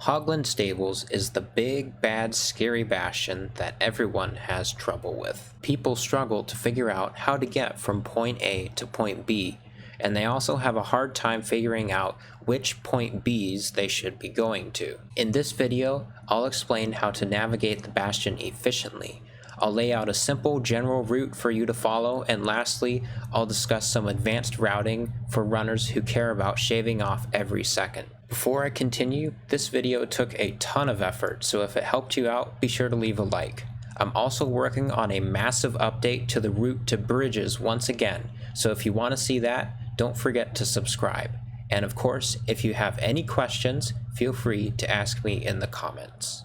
Hoglin Stables is the big, bad, scary bastion that everyone has trouble with. People struggle to figure out how to get from point A to point B, and they also have a hard time figuring out which point B's they should be going to. In this video, I'll explain how to navigate the bastion efficiently. I'll lay out a simple general route for you to follow, and lastly, I'll discuss some advanced routing for runners who care about shaving off every second. Before I continue, this video took a ton of effort, so if it helped you out, be sure to leave a like. I'm also working on a massive update to the route to bridges once again, so if you want to see that, don't forget to subscribe. And of course, if you have any questions, feel free to ask me in the comments.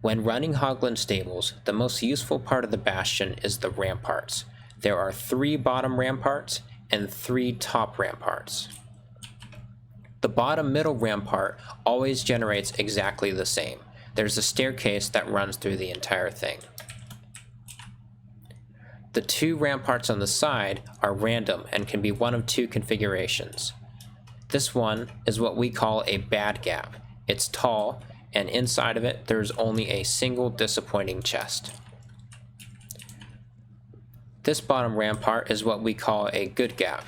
When running Hoglin Stables, the most useful part of the bastion is the ramparts. There are 3 bottom ramparts and 3 top ramparts. The bottom middle rampart always generates exactly the same. There's a staircase that runs through the entire thing. The 2 ramparts on the side are random and can be one of 2 configurations. This one is what we call a bad gap. It's tall, and inside of it there's only a single disappointing chest. This bottom rampart is what we call a good gap.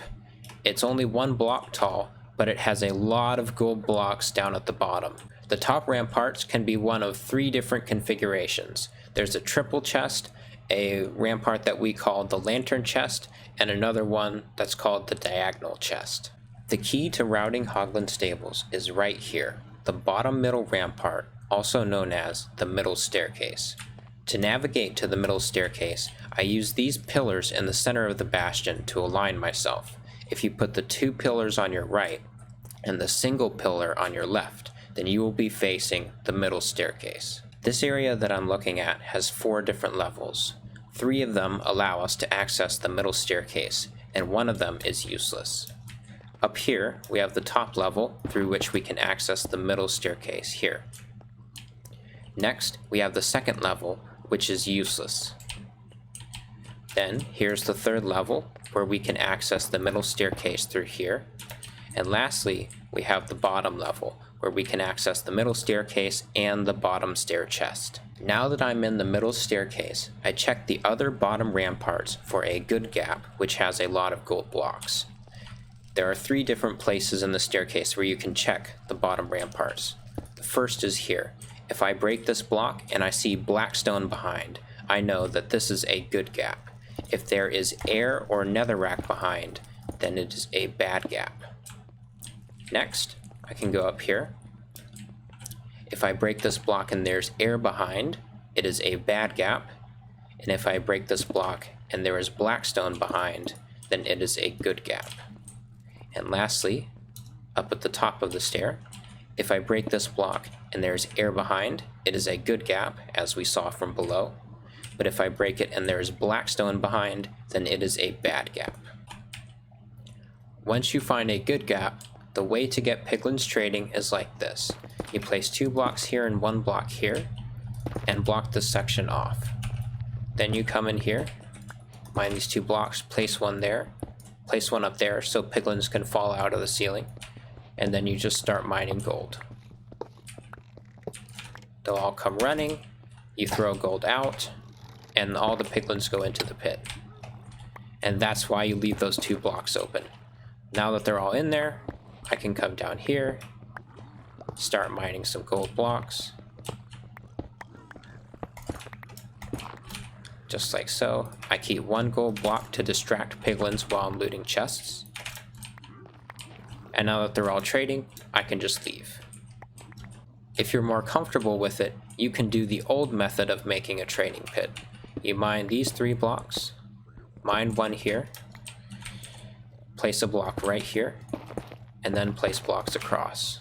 It's only 1 block tall, but it has a lot of gold blocks down at the bottom. The top ramparts can be one of 3 different configurations. There's a triple chest, a rampart that we call the lantern chest, and another one that's called the diagonal chest. The key to routing Hoglin Stables is right here, the bottom middle rampart, also known as the middle staircase. To navigate to the middle staircase, I use these pillars in the center of the bastion to align myself. If you put the 2 pillars on your right and the single pillar on your left, then you will be facing the middle staircase. This area that I'm looking at has 4 different levels. 3 of them allow us to access the middle staircase, and 1 of them is useless. Up here, we have the top level through which we can access the middle staircase here. Next, we have the 2nd level, which is useless. Then, here's the 3rd level, where we can access the middle staircase through here. And lastly, we have the bottom level, where we can access the middle staircase and the bottom stair chest. Now that I'm in the middle staircase, I check the other bottom ramparts for a good gap, which has a lot of gold blocks. There are 3 different places in the staircase where you can check the bottom ramparts. The first is here. If I break this block and I see black stone behind, I know that this is a good gap. If there is air or netherrack behind, then it is a bad gap. Next, I can go up here. If I break this block and there's air behind, it is a bad gap. And if I break this block and there is black stone behind, then it is a good gap. And lastly, up at the top of the stair, if I break this block and there's air behind, it is a good gap, as we saw from below. But if I break it and there's black stone behind, then it is a bad gap. Once you find a good gap, the way to get piglins trading is like this. You place 2 blocks here and 1 block here, and block this section off. Then you come in here, mine these 2 blocks, place 1 there, place 1 up there so piglins can fall out of the ceiling, and then you just start mining gold. They'll all come running, you throw gold out, and all the piglins go into the pit. And that's why you leave those 2 blocks open. Now that they're all in there, I can come down here, start mining some gold blocks. Just like so. I keep 1 gold block to distract piglins while I'm looting chests. And now that they're all trading, I can just leave. If you're more comfortable with it, you can do the old method of making a trading pit. You mine these 3 blocks, mine 1 here, place a block right here, and then place blocks across.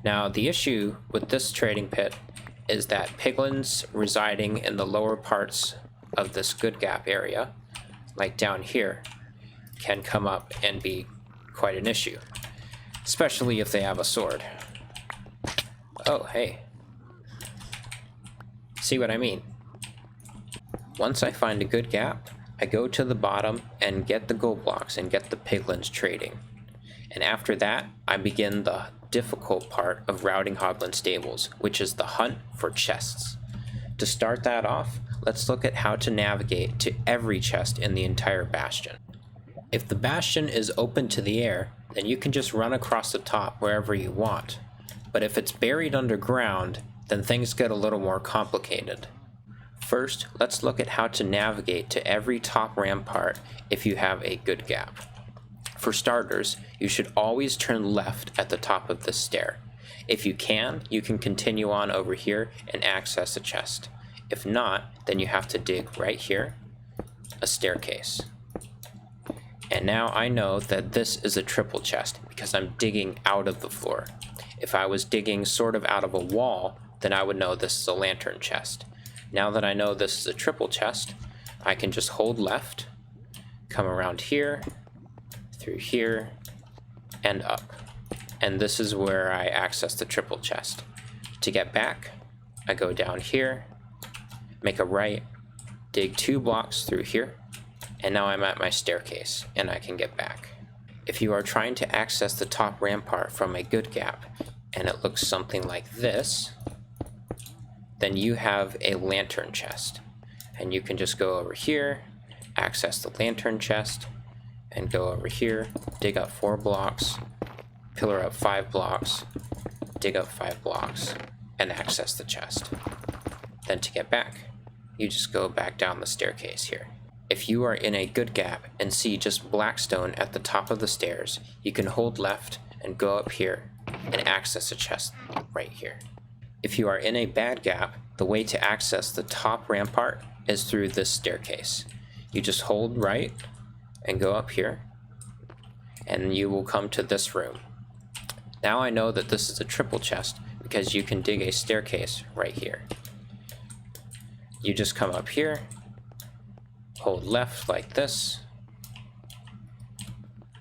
Now the issue with this trading pit is that piglins residing in the lower parts of this good gap area, like down here, can come up and be quite an issue, especially if they have a sword. Oh, hey. See what I mean? Once I find a good gap, I go to the bottom and get the gold blocks and get the piglins trading. And after that, I begin the difficult part of routing Hoglin stables, which is the hunt for chests. To start that off, let's look at how to navigate to every chest in the entire bastion. If the bastion is open to the air, then you can just run across the top wherever you want. But if it's buried underground, then things get a little more complicated. First, let's look at how to navigate to every top rampart if you have a good gap. For starters, you should always turn left at the top of this stair. If you can continue on over here and access a chest. If not, then you have to dig right here, a staircase. And now I know that this is a triple chest because I'm digging out of the floor. If I was digging sort of out of a wall, then I would know this is a lantern chest. Now that I know this is a triple chest, I can just hold left, come around here, through here, and up. And this is where I access the triple chest. To get back, I go down here, make a right, dig 2 blocks through here, and now I'm at my staircase, and I can get back. If you are trying to access the top rampart from a good gap, and it looks something like this, then you have a lantern chest. And you can just go over here, access the lantern chest, and go over here, dig up 4 blocks, pillar up 5 blocks, dig up 5 blocks, and access the chest. Then to get back, you just go back down the staircase here. If you are in a good gap and see just blackstone at the top of the stairs, you can hold left and go up here and access a chest right here. If you are in a bad gap, the way to access the top rampart is through this staircase. You just hold right and go up here, and you will come to this room. Now I know that this is a triple chest because you can dig a staircase right here. You just come up here, hold left like this,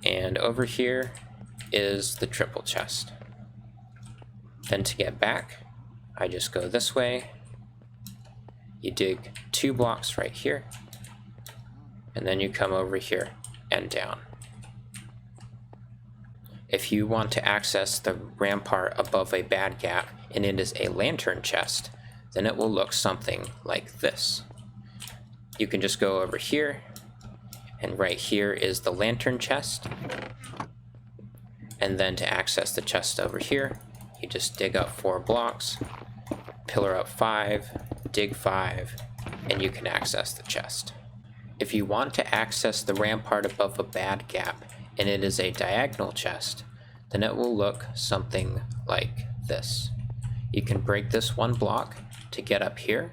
and over here is the triple chest. Then to get back, I just go this way, you dig 2 blocks right here, and then you come over here and down. If you want to access the rampart above a bad gap and it is a lantern chest, then it will look something like this. You can just go over here, and right here is the lantern chest, and then to access the chest over here, you just dig up 4 blocks, pillar up 5, dig 5, and you can access the chest. If you want to access the rampart above a bad gap and it is a diagonal chest, then it will look something like this. You can break this 1 block to get up here,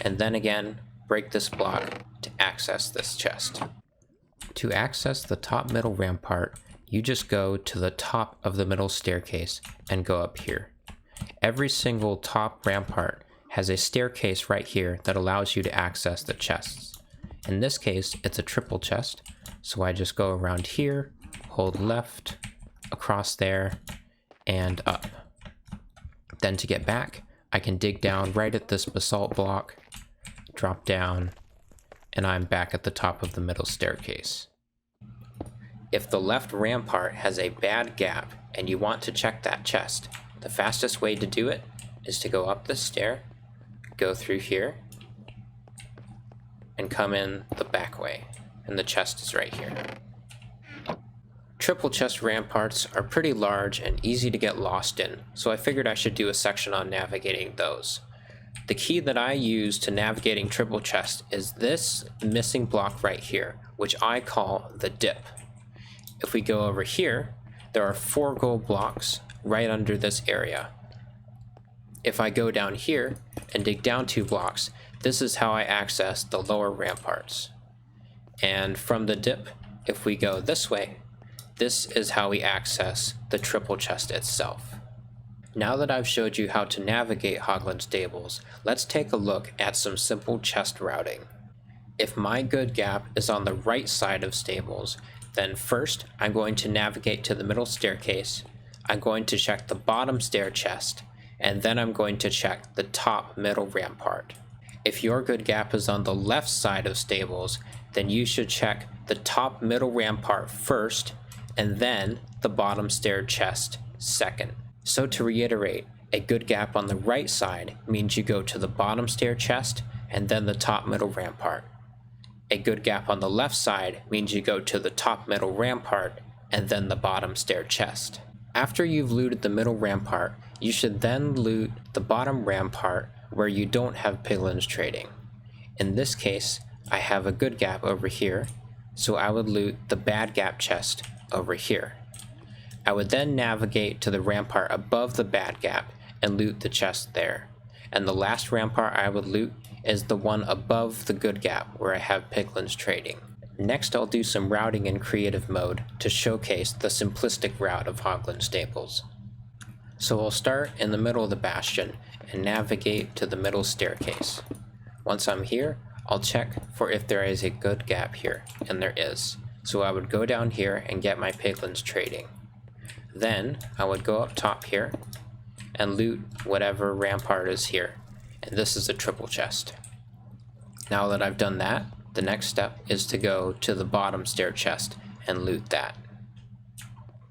and then again break this block to access this chest. To access the top middle rampart, you just go to the top of the middle staircase and go up here. Every single top rampart has a staircase right here that allows you to access the chests. In this case, it's a triple chest, so I just go around here, hold left, across there, and up. Then to get back, I can dig down right at this basalt block, drop down, and I'm back at the top of the middle staircase. If the left rampart has a bad gap and you want to check that chest, the fastest way to do it is to go up this stair, go through here, and come in the back way, and the chest is right here. Triple chest ramparts are pretty large and easy to get lost in, so I figured I should do a section on navigating those. The key that I use to navigating triple chest is this missing block right here, which I call the dip. If we go over here, there are 4 gold blocks right under this area. If I go down here and dig down 2 blocks, this is how I access the lower ramparts. And from the dip, if we go this way, this is how we access the triple chest itself. Now that I've showed you how to navigate Hoglin stables, let's take a look at some simple chest routing. If my good gap is on the right side of stables, then first I'm going to navigate to the middle staircase, I'm going to check the bottom stair chest, and then I'm going to check the top middle rampart. If your good gap is on the left side of stables, then you should check the top middle rampart first, and then the bottom stair chest second. So to reiterate, a good gap on the right side means you go to the bottom stair chest and then the top middle rampart. A good gap on the left side means you go to the top middle rampart and then the bottom stair chest. After you've looted the middle rampart, you should then loot the bottom rampart where you don't have piglins trading. In this case, I have a good gap over here, so I would loot the bad gap chest over here. I would then navigate to the rampart above the bad gap and loot the chest there. And the last rampart I would loot is the one above the good gap where I have piglins trading. Next, I'll do some routing in creative mode to showcase the simplistic route of Hoglin stables. So I'll start in the middle of the bastion and navigate to the middle staircase. Once I'm here, I'll check for if there is a good gap here, and there is. So I would go down here and get my piglins trading. Then I would go up top here and loot whatever rampart is here, and this is a triple chest. Now that I've done that, the next step is to go to the bottom stair chest and loot that.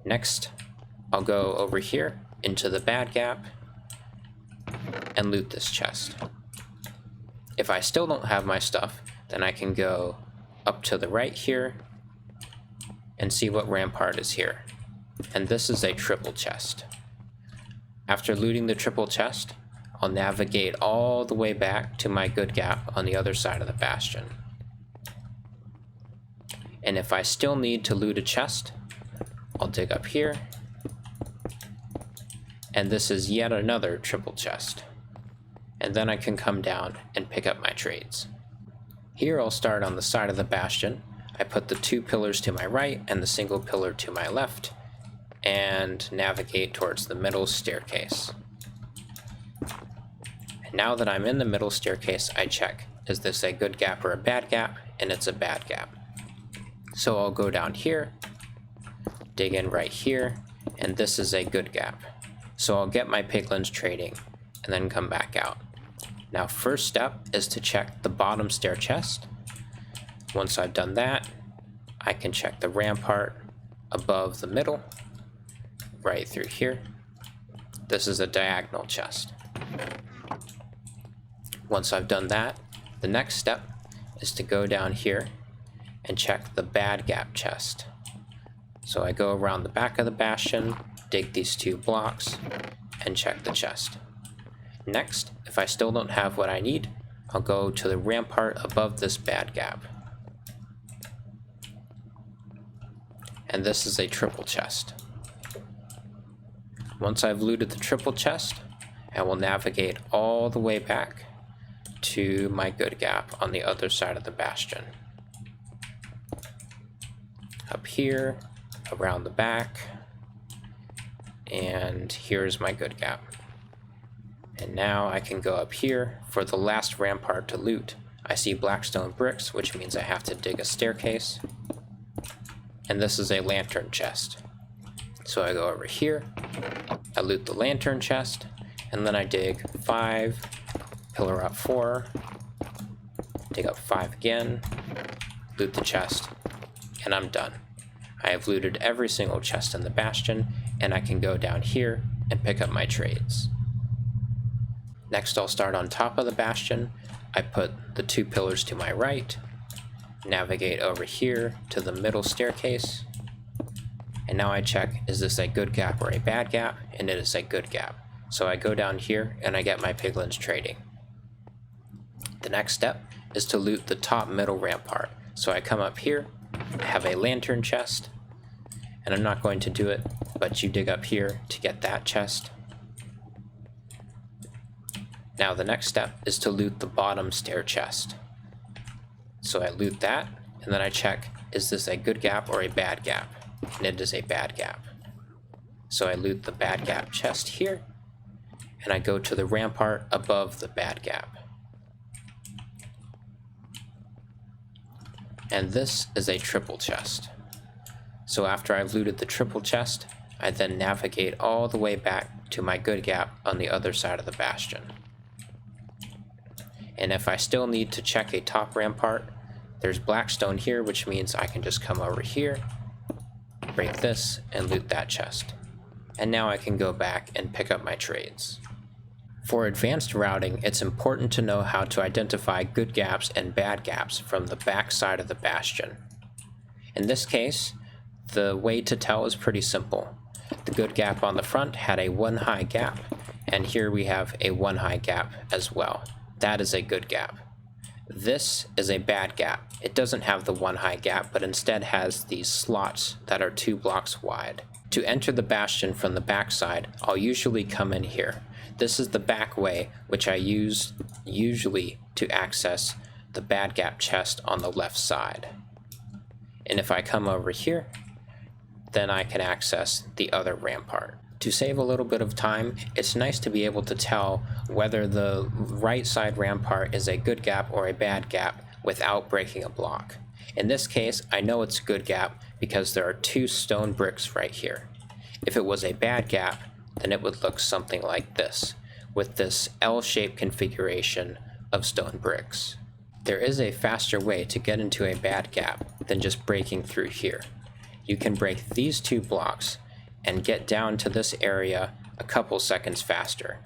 Next, I'll go over here into the bad gap and loot this chest. If I still don't have my stuff, then I can go up to the right here and see what rampart is here. And this is a triple chest. After looting the triple chest, I'll navigate all the way back to my good gap on the other side of the bastion. And if I still need to loot a chest, I'll dig up here, and this is yet another triple chest. And then I can come down and pick up my trades. Here I'll start on the side of the bastion. I put the 2 pillars to my right and the single pillar to my left, and navigate towards the middle staircase. And now that I'm in the middle staircase, I check, is this a good gap or a bad gap? And it's a bad gap. So I'll go down here, dig in right here, and this is a good gap. So I'll get my piglins trading and then come back out. Now first step is to check the bottom stair chest. Once I've done that, I can check the rampart above the middle, right through here. This is a diagonal chest. Once I've done that, the next step is to go down here and check the bad gap chest. So I go around the back of the bastion, dig these 2 blocks, and check the chest. Next, if I still don't have what I need, I'll go to the rampart above this bad gap. And this is a triple chest. Once I've looted the triple chest, I will navigate all the way back to my good gap on the other side of the bastion. Up here, around the back, and here's my good gap. And now I can go up here for the last rampart to loot. I see blackstone bricks, which means I have to dig a staircase. And this is a lantern chest. So I go over here, I loot the lantern chest, and then I dig 5, pillar up 4, dig up 5 again, loot the chest, and I'm done. I have looted every single chest in the bastion, and I can go down here and pick up my trades. Next, I'll start on top of the bastion. I put the 2 pillars to my right, navigate over here to the middle staircase, and now I check, is this a good gap or a bad gap? And it is a good gap. So I go down here and I get my piglins trading. The next step is to loot the top middle rampart. So I come up here, I have a lantern chest, and I'm not going to do it, but you dig up here to get that chest. Now the next step is to loot the bottom stair chest. So I loot that, and then I check, is this a good gap or a bad gap? And it is a bad gap. So I loot the bad gap chest here, and I go to the rampart above the bad gap. And this is a triple chest. So after I've looted the triple chest, I then navigate all the way back to my good gap on the other side of the bastion. And if I still need to check a top rampart, there's blackstone here, which means I can just come over here, break this, and loot that chest. and now I can go back and pick up my trades. For advanced routing, it's important to know how to identify good gaps and bad gaps from the back side of the bastion. In this case, the way to tell is pretty simple. The good gap on the front had a 1 high gap, and here we have a 1 high gap as well. That is a good gap. This is a bad gap. It doesn't have the 1 high gap, but instead has these slots that are 2 blocks wide. To enter the bastion from the back side, I'll usually come in here. This is the back way, which I use usually to access the bad gap chest on the left side. And if I come over here, then I can access the other rampart. To save a little bit of time, it's nice to be able to tell whether the right side rampart is a good gap or a bad gap without breaking a block. In this case, I know it's a good gap because there are 2 stone bricks right here. If it was a bad gap, then it would look something like this, with this L-shaped configuration of stone bricks. There is a faster way to get into a bad gap than just breaking through here. You can break these 2 blocks and get down to this area a couple seconds faster.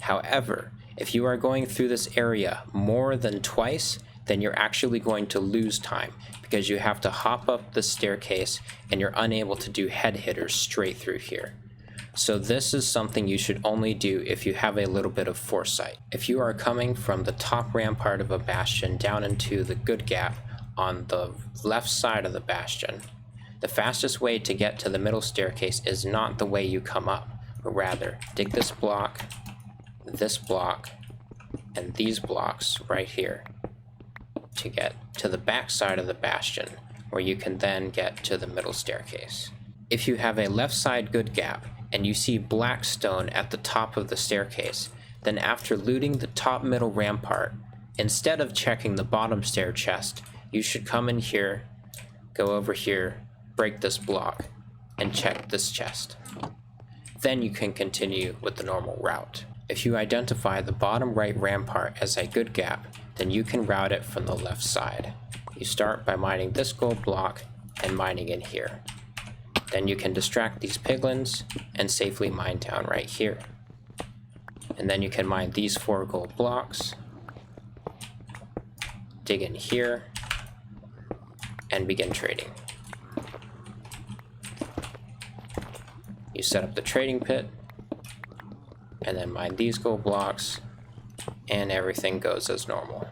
However, if you are going through this area more than twice, then you're actually going to lose time because you have to hop up the staircase and you're unable to do head hitters straight through here. So this is something you should only do if you have a little bit of foresight. If you are coming from the top rampart of a bastion down into the good gap on the left side of the bastion, the fastest way to get to the middle staircase is not the way you come up, but rather dig this block, and these blocks right here to get to the back side of the bastion, where you can then get to the middle staircase. If you have a left side good gap and you see black stone at the top of the staircase, then after looting the top middle rampart, instead of checking the bottom stair chest, you should come in here, go over here, break this block, and check this chest. Then you can continue with the normal route. If you identify the bottom right rampart as a good gap, then you can route it from the left side. You start by mining this gold block and mining in here. Then you can distract these piglins and safely mine down right here. And then you can mine these 4 gold blocks, dig in here, and begin trading. You set up the trading pit, and then mine these gold blocks, and everything goes as normal.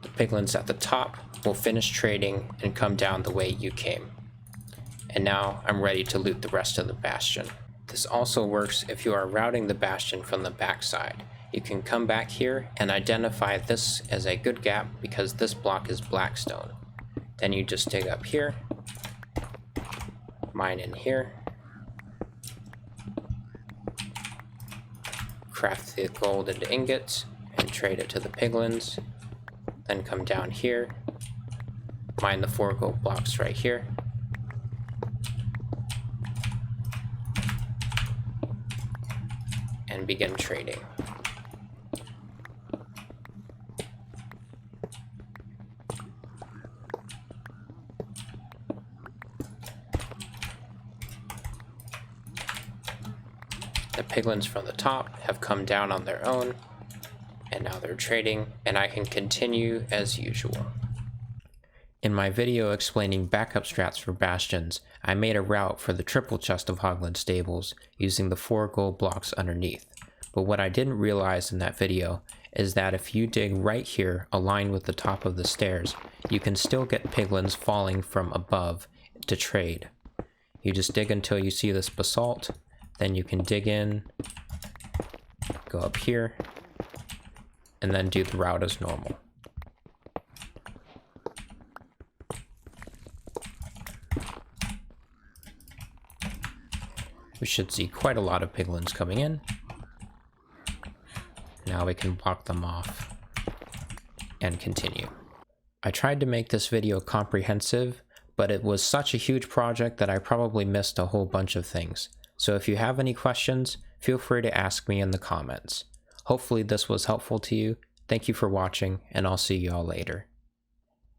The piglins at the top will finish trading and come down the way you came. And now I'm ready to loot the rest of the bastion. This also works if you are routing the bastion from the backside. You can come back here and identify this as a good gap because this block is black stone. Then you just dig up here, mine in here, craft the gold into ingots and trade it to the piglins. Then come down here, mine the 4 gold blocks right here, and begin trading. The piglins from the top have come down on their own, and now they're trading, and I can continue as usual. In my video explaining backup strats for bastions, I made a route for the triple chest of Hoglin stables using the 4 gold blocks underneath. But what I didn't realize in that video is that if you dig right here aligned with the top of the stairs, you can still get piglins falling from above to trade. You just dig until you see this basalt, then you can dig in, go up here, and then do the route as normal. We should see quite a lot of piglins coming in. Now we can block them off and continue. I tried to make this video comprehensive, but it was such a huge project that I probably missed a whole bunch of things. So if you have any questions, feel free to ask me in the comments. Hopefully this was helpful to you. Thank you for watching, and I'll see you all later.